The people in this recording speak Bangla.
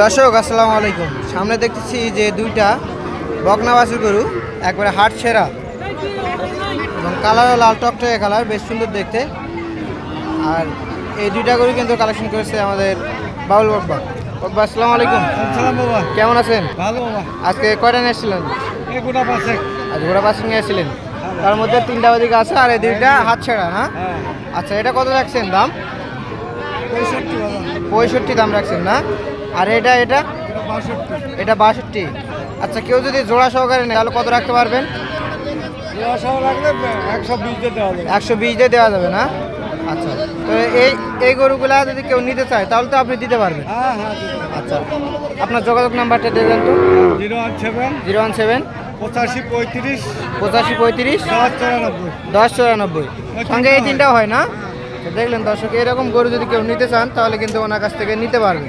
দর্শক আসসালামু আলাইকুম। সামনে দেখতেছি যে দুইটা বকনা বাছুর গরু, একবারে হাট সেরা এবং কালারও লাল টকটকে কালার, বেশ সুন্দর দেখতে। আর এই দুইটা গরু কিন্তু কালেকশন করেছে আমাদের বাউল বকবা। বকবা আসসালামু আলাইকুম। বাবা, কেমন আছেন? ভালো বাবা। আজকে কয়টা নিয়ে এসেছিলেন? এই গোটা পাশে। আজ গোড়া বাছুর নিয়ে এসেছিলেন, তার মধ্যে তিনটা ওদিকে আছে আর এই দুইটা হাট ছেড়া না? হ্যাঁ, আচ্ছা, এটা কত রাখছেন দাম? 65 বাবা। 65 দাম রাখছেন না? আর এটা এটা এটা 62। এটা 62। আচ্ছা, কেউ যদি জোড়া সহকারে নেয় তাহলে কত রাখতে পারবেন? সব লাগলে 120 দিয়ে দেওয়া যাবে। 120 দিয়ে দেওয়া যাবে না? আচ্ছা, তো এই গরুগুলা যদি কেউ নিতে চায় তাহলে তো আপনি দিতে পারবেন। হ্যাঁ হ্যাঁ, আচ্ছা, আপনার যোগাযোগ নাম্বারটা দেবেন তো? 017 017 85 35 85 35 1094। 1094। সঙ্গে এই তিনটাও হয় না? তো দেখলেন দর্শক, এরকম গরু যদি কেউ নিতে চান তাহলে কিন্তু ওনার কাছ থেকে নিতে পারবে।